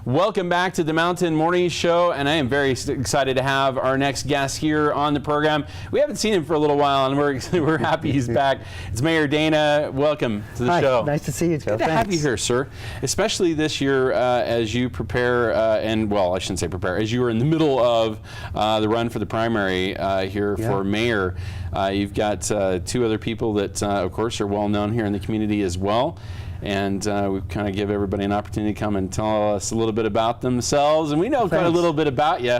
Welcome back to the Mountain Morning Show, and I am very excited to have our next guest here on the program. We haven't seen him for a little while, and we're happy he's back. It's Mayor Dana. Welcome to the show. Nice to see you, Joe. Good to have you here, sir. Especially this year as you prepare, I shouldn't say prepare, as you are in the middle of the run for the primary here for mayor. You've got two other people that, of course, are well known here in the community as well. And we kind of give everybody an opportunity to come and tell us a little bit about themselves. And we know quite a little bit about you.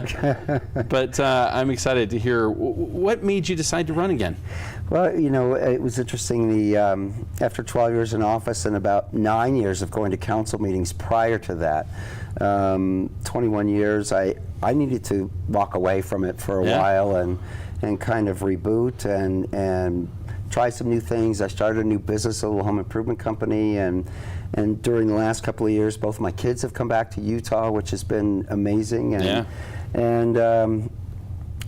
But I'm excited to hear, what made you decide to run again? Well, you know, it was interesting. After 12 years in office and about 9 years of going to council meetings prior to that, 21 years, I needed to walk away from it for a while and kind of reboot and try some new things. I started a new business, a little home improvement company, and during the last couple of years, both my kids have come back to Utah, which has been amazing. And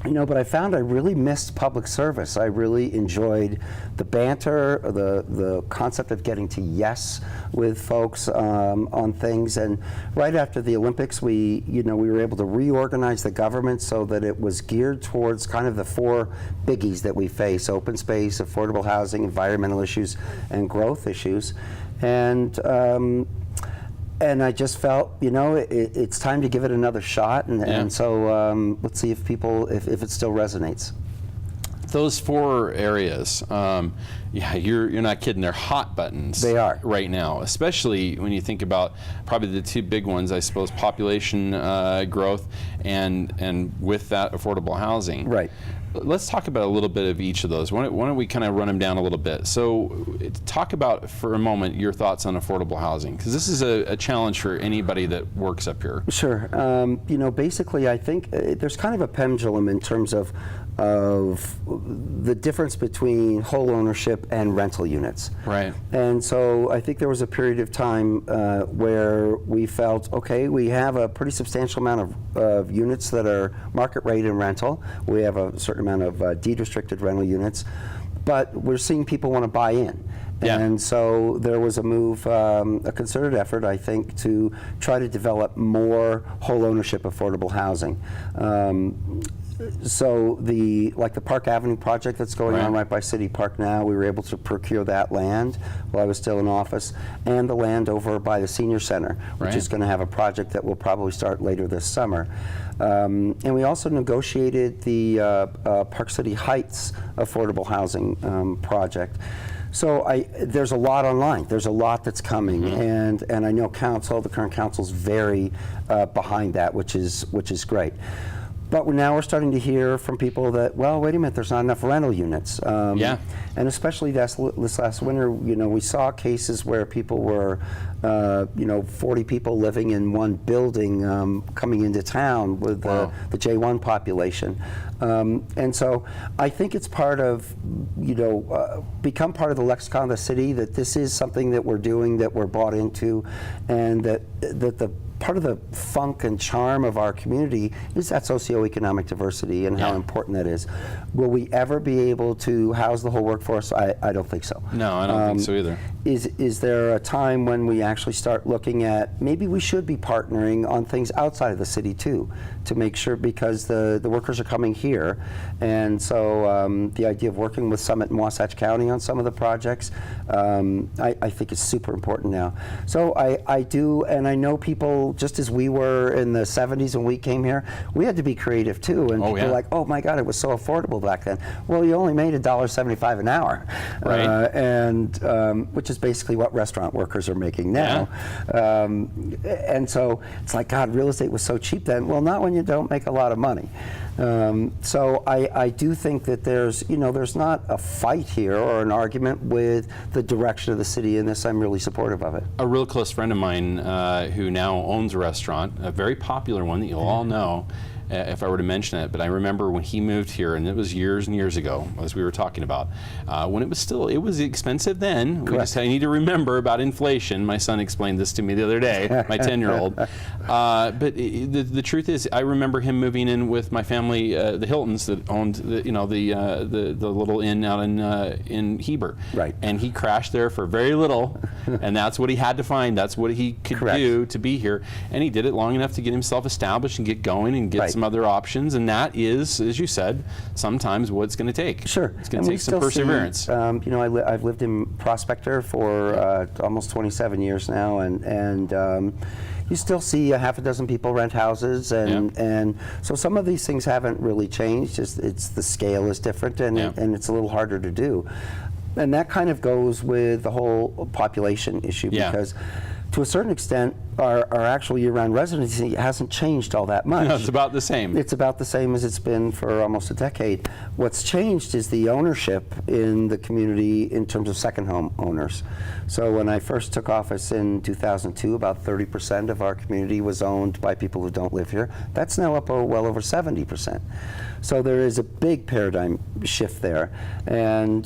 you know, but I found I really missed public service. I really enjoyed the banter, the concept of getting to yes with folks on things. And right after the Olympics, we were able to reorganize the government so that it was geared towards kind of the four biggies that we face: open space, affordable housing, environmental issues, and growth issues. And I just felt, you know, it's time to give it another shot, and so let's see if it still resonates. Those four areas, you're not kidding. They're hot buttons. They are right now, especially when you think about probably the two big ones, I suppose: population growth, and with that, affordable housing. Right. Let's talk about a little bit of each of those. Why don't we kind of run them down a little bit? So talk about, for a moment, your thoughts on affordable housing, because this is a challenge for anybody that works up here. Sure. You know, basically, I think there's kind of a pendulum in terms of the difference between whole ownership and rental units. Right. And so I think there was a period of time where we felt, okay, we have a pretty substantial amount of units that are market rate in rental. We have a certain amount of deed-restricted rental units, but we're seeing people want to buy in. And so there was a move, a concerted effort, I think, to try to develop more whole ownership affordable housing. So the Park Avenue project that's going on right by City Park now, we were able to procure that land while I was still in office, and the land over by the Senior Center, which is going to have a project that will probably start later this summer. And we also negotiated the Park City Heights affordable housing project. So there's a lot online. There's a lot that's coming, and I know the current council's very behind that, which is great. But now we're starting to hear from people that, well, wait a minute, there's not enough rental units. And especially this last winter, you know, we saw cases where people were, 40 people living in one building coming into town with the J1 population. And so I think it's part of, become part of the lexicon of the city, that this is something that we're doing, that we're bought into, and that the part of the funk and charm of our community is that socioeconomic diversity and how important that is. Will we ever be able to house the whole workforce? I don't think so. No, I don't think so either. Is there a time when we actually start looking at, maybe we should be partnering on things outside of the city too, to make sure, because the workers are coming here, and so the idea of working with Summit and Wasatch County on some of the projects, I think is super important now. So I do, and I know people, just as we were in the 70s when we came here, we had to be creative too, and people were like, oh my God, it was so affordable back then. Well, you only made $1.75 an hour, and which is basically what restaurant workers are making now. And so it's like, God, real estate was so cheap then. Well, not when you don't make a lot of money. So I do think that there's not a fight here or an argument with the direction of the city in this. I'm really supportive of it. A real close friend of mine who now owns a restaurant, a very popular one that you'll all know, if I were to mention it, but I remember when he moved here, and it was years and years ago, as we were talking about, when it was expensive then. I need to remember about inflation. My son explained this to me the other day, my 10-year-old. But the truth is, I remember him moving in with my family, the Hiltons, that owned the little inn out in Heber. Right. And he crashed there for very little, and that's what he had to find. That's what he could do to be here. And he did it long enough to get himself established and get going and get some other options. And that is, as you said, sometimes what it's going to take. Sure. It's going to take some perseverance. I've lived in Prospector for almost 27 years now, and you still see a half a dozen people rent houses, and so some of these things haven't really changed. It's the scale is different, and it's a little harder to do. And that kind of goes with the whole population issue, because to a certain extent, our actual year-round residency hasn't changed all that much. No, it's about the same. It's about the same as it's been for almost a decade. What's changed is the ownership in the community in terms of second home owners. So when I first took office in 2002, about 30% of our community was owned by people who don't live here. That's now up well over 70%. So there is a big paradigm shift there. And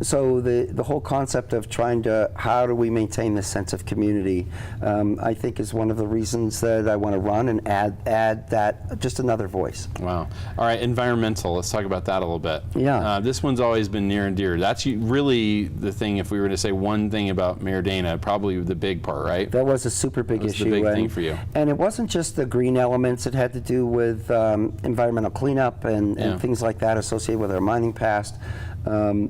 so the whole concept of trying to, how do we maintain this sense of community, I think is one of the reasons that I want to run and add that, just another voice. Wow. All right, environmental, let's talk about that a little bit. Yeah. This one's always been near and dear. That's really the thing, if we were to say one thing about Mayor Dana, probably the big part, right? That was a super big issue. The big thing for you. And it wasn't just the green elements, it had to do with environmental cleanup and things like that associated with our mining past. I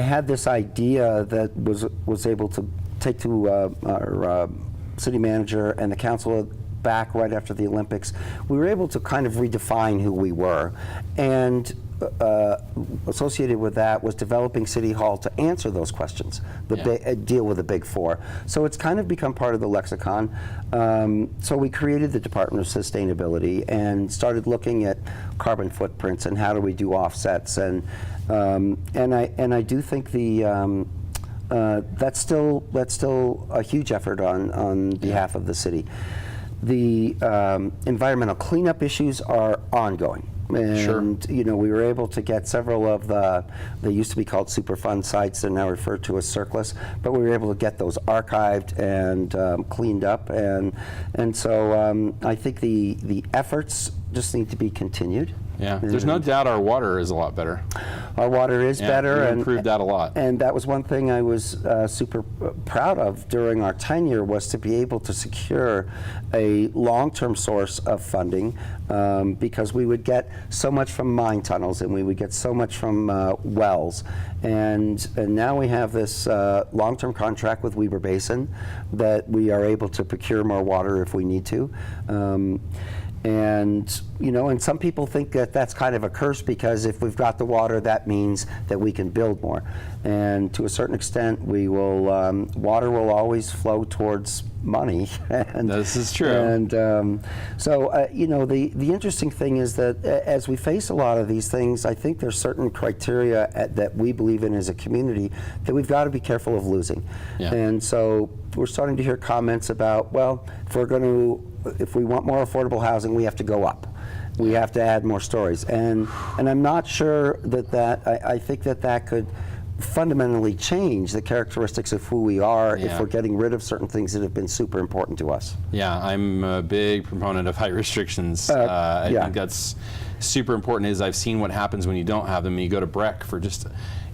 had this idea that was able to take to our city manager and the council back right after the Olympics. We were able to kind of redefine who we were, and associated with that was developing City Hall to answer those questions, deal with the big four. So it's kind of become part of the lexicon. So we created the Department of Sustainability and started looking at carbon footprints and how do we do offsets, and I do think that's still a huge effort on behalf of the city. The environmental cleanup issues are ongoing. And we were able to get several of they used to be called Superfund sites, they're now referred to as surplus, but we were able to get those archived and cleaned up, and so I think the efforts just need to be proud. Yeah, there's no doubt our water is a lot better. Our water is better, and improved that a lot. And that was one thing I was super proud of during our tenure, was to be able to secure a long-term source of funding, because we would get so much from mine tunnels and we would get so much from wells, and now we have this long-term contract with Weber Basin that we are able to procure more water if we need to. And some people think that that's kind of a curse, because if we've got the water, that means that we can build more. And to a certain extent, we will. Water will always flow towards money. And this is true. And the interesting thing is that as we face a lot of these things, I think there's certain criteria that we believe in as a community that we've got to be careful of losing. Yeah. And so we're starting to hear comments about, well, if we want more affordable housing, we have to go up. We have to add more stories. And I'm not sure that I think that could fundamentally change the characteristics of who we are if we're getting rid of certain things that have been super important to us. Yeah, I'm a big proponent of height restrictions. I think that's super important. I've seen what happens when you don't have them. You go to Breck for just,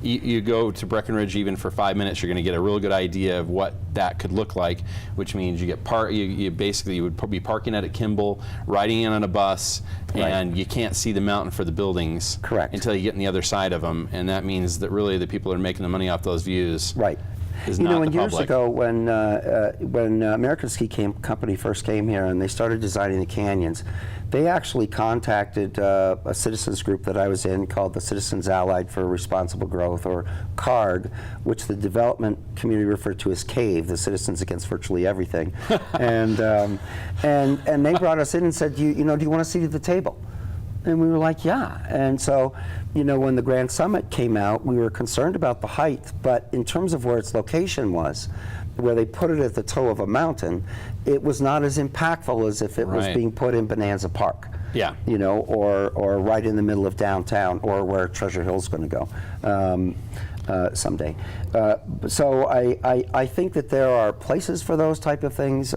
you go to Breckenridge even for 5 minutes, you're going to get a real good idea of what that could look like, which means you get you would be parking at Kimball, riding in on a bus, and you can't see the mountain for the buildings until you get on the other side of them, and that means that really the people that are making the money off those views is not the public. Years ago when American Ski Company first came here and they started designing the canyons, they actually contacted a citizens group that I was in called the Citizens Allied for Responsible Growth, or CARG, which the development community referred to as CAVE, the Citizens Against Virtually Everything. and they brought us in and said, do you want a seat at the table? And we were like, yeah. And so, when the Grand Summit came out, we were concerned about the height, but in terms of where its location was, where they put it at the toe of a mountain, it was not as impactful as if it was being put in Bonanza Park. Yeah. Or right in the middle of downtown, or where Treasure Hill's going to go someday. So I think that there are places for those type of things.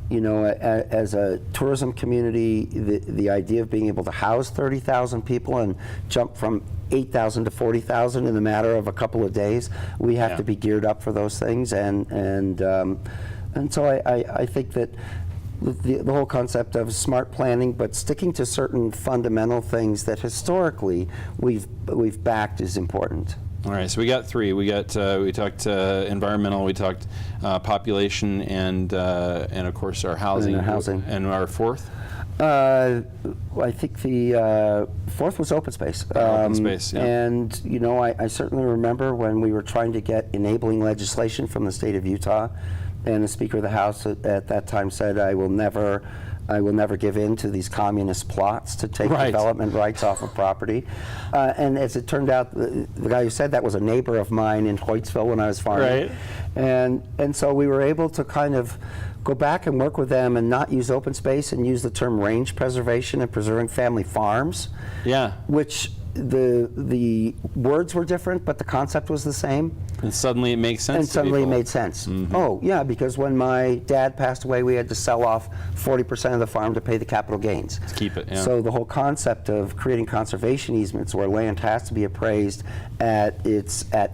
As a tourism community, the idea of being able to house 30,000 people and jump from 8,000 to 40,000 in the matter of a couple of days, we have to be geared up for those things, and so I think that the whole concept of smart planning, but sticking to certain fundamental things that historically we've backed is important. All right, so we got three. We talked environmental, we talked population, and of course our housing. And our fourth? I think the fourth was open space. Open space, yeah. And I certainly remember when we were trying to get enabling legislation from the state of Utah, and the Speaker of the House at that time said, I will never give in to these communist plots to take development rights off of property. And as it turned out, the guy who said that was a neighbor of mine in Hoytsville when I was farming. And so we were able to kind of go back and work with them and not use open space and use the term range preservation and preserving family farms. Yeah. Which the words were different, but the concept was the same. And suddenly it makes sense. And suddenly it made sense. Oh, yeah, because when my dad passed away, we had to sell off 40% of the farm to pay the capital gains. To keep it, yeah. So the whole concept of creating conservation easements where land has to be appraised at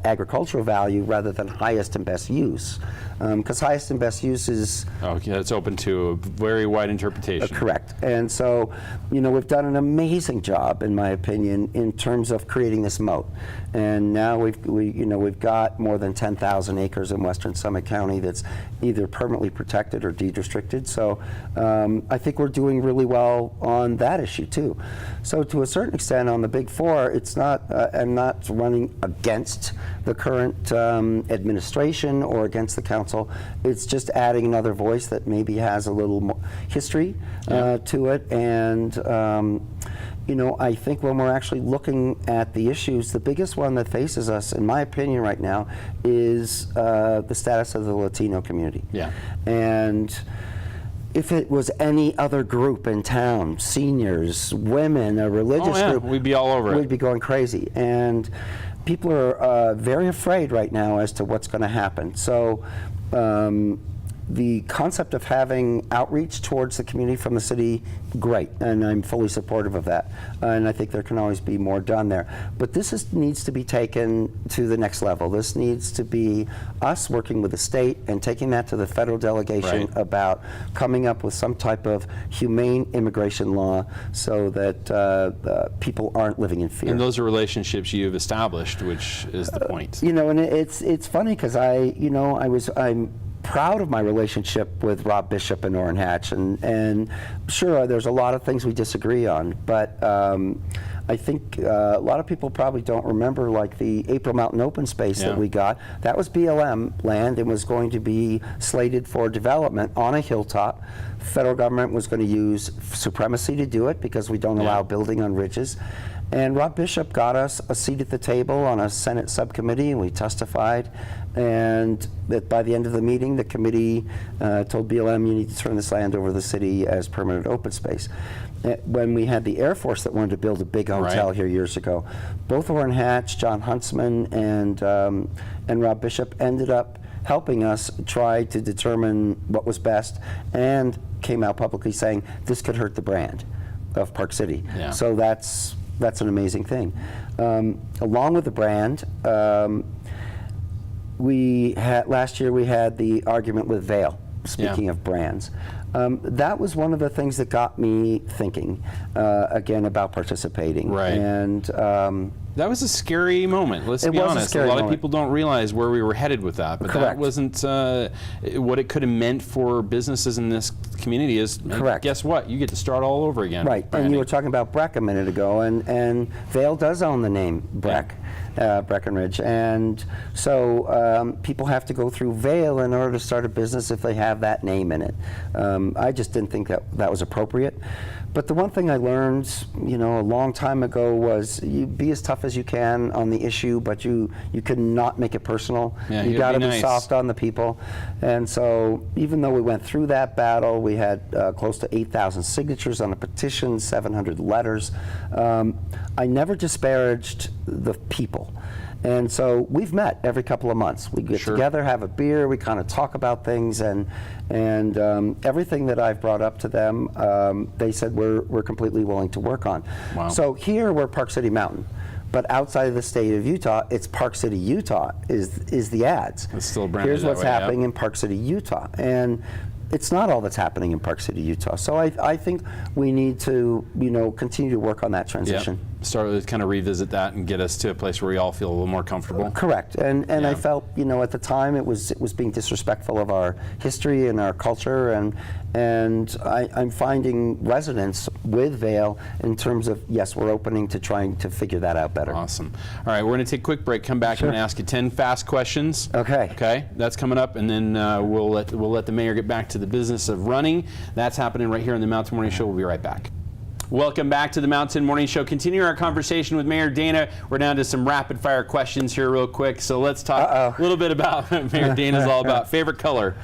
agricultural value rather than highest and best use. Because highest and best use is... Oh, yeah, it's open to a very wide interpretation. Correct. And so, we've done an amazing job, in my opinion, in terms of creating this moat. And now we've got more than 10,000 acres in western Summit County that's either permanently protected or deed restricted. So I think we're doing really well on that issue too. So to a certain extent on the Big Four, it's not, I'm not running against the current administration or against the council. It's just adding another voice that maybe has a little more history to it. And I think when we're actually looking at the issues, the biggest one that faces us, in my opinion right now, is the status of the Latino community. Yeah. And if it was any other group in town, seniors, women, a religious group, we'd be all over it. We'd be going crazy. And people are very afraid right now as to what's going to happen. So the concept of having outreach towards the community from the city, great, and I'm fully supportive of that. And I think there can always be more done there. But this needs to be taken to the next level. This needs to be us working with the state and taking that to the federal delegation about coming up with some type of humane immigration law so that people aren't living in fear. And those are relationships you've established, which is the point. And it's funny because I'm proud of my relationship with Rob Bishop and Orrin Hatch, and sure, there's a lot of things we disagree on, but I think a lot of people probably don't remember, like the April Mountain open space that we got. That was BLM land and was going to be slated for development on a hilltop. Federal government was going to use supremacy to do it because we don't allow building on ridges. And Rob Bishop got us a seat at the table on a Senate subcommittee, and we testified. And that by the end of the meeting, the committee told BLM, you need to turn this land over to the city as permanent open space. When we had the Air Force that wanted to build a big hotel here years ago, both Orrin Hatch, John Huntsman, and Rob Bishop ended up helping us try to determine what was best, and came out publicly saying this could hurt the brand of Park City. Yeah. So that's an amazing thing. Along with the brand, last year we had the argument with Vail, speaking of brands. That was one of the things that got me thinking again about participating. Right. And that was a scary moment, let's be honest. A lot of people don't realize where we were headed with that, but that wasn't what it could have meant for businesses in this community is, guess what? You get to start all over again. Right, and you were talking about Breck a minute ago, and Vail does own the name Breck. Yeah. Breckenridge. And so people have to go through Vail in order to start a business if they have that name in it. I just didn't think that was appropriate. But the one thing I learned, a long time ago was you be as tough as you can on the issue, but you can not make it personal. Yeah, you got to be nice. soft on the people. And so even though we went through that battle, we had close to 8,000 signatures on a petition, 700 letters. I never disparaged the people. And so we've met every couple of months. We get together, have a beer, we kind of talk about things, and everything that I've brought up to them, they said we're completely willing to work on. Wow. So here we're Park City Mountain, but outside of the state of Utah, it's Park City, Utah is the ads. It's still branded Here's what's that way, happening in Park City, Utah. And it's not all that's happening in Park City, Utah. So I think we need to, continue to work on that transition. Yep. Start to kind of revisit that and get us to a place where we all feel a little more comfortable. Correct. And I felt, at the time it was being disrespectful of our history and our culture, and I'm finding resonance with Vail in terms of, yes, we're opening to trying to figure that out better. Awesome. All right, we're going to take a quick break, come back and ask you 10 fast questions. Okay. Okay, that's coming up, and then we'll let the mayor get back to the business of running. That's happening right here on the Mountain Morning Show. We'll be right back. Welcome back to the Mountain Morning Show. Continuing our conversation with Mayor Dana. We're down to some rapid fire questions here real quick. So let's talk a little bit about what Mayor Dana's all about. Favorite color?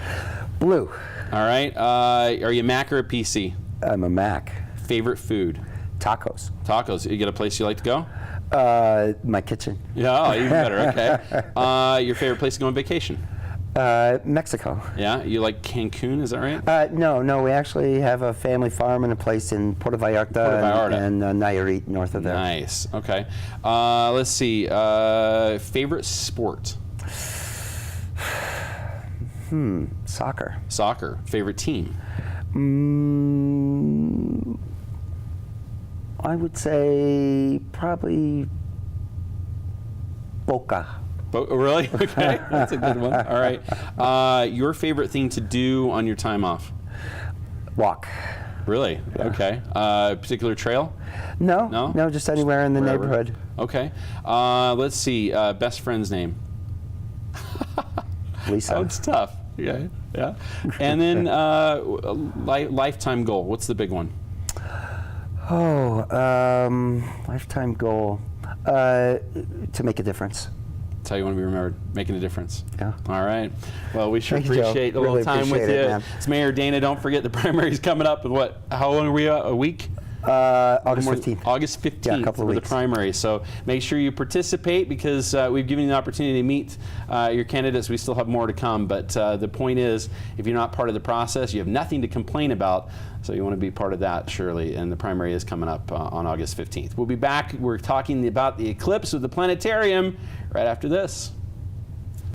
Blue. All right. Are you a Mac or a PC? I'm a Mac. Favorite food? Tacos. Tacos. You got a place you like to go? My kitchen. Yeah, even better. Okay. Your favorite place to go on vacation? Mexico. Yeah, you like Cancun, is that right? No, we actually have a family farm and a place in Puerto Vallarta. And Nayarit, north of there. Nice, okay. Let's see, favorite sport? Soccer. Soccer. Favorite team? I would say probably Boca. Really? Okay, that's a good one. All right. Your favorite thing to do on your time off? Walk. Really? Yeah. Okay. Particular trail? No, just anywhere in the neighborhood. Okay. Let's see. Best friend's name? Lisa. Oh, it's tough. Yeah. And then lifetime goal. What's the big one? Lifetime goal. To make a difference. That's how you want to be remembered, making a difference. Yeah. All right. Well, we sure Thank you, appreciate Joe. a little Really time with appreciate you. it, man. It's Mayor Dana. Don't forget the primary's coming up. In what? How long are we? A week? August 15th. August 15th Yeah, a couple of for the weeks. primary. So make sure you participate because we've given you the opportunity to meet your candidates. We still have more to come. But the point is, if you're not part of the process, you have nothing to complain about. So you want to be part of that, surely. And the primary is coming up on August 15th. We'll be back. We're talking about the eclipse of the planetarium right after this.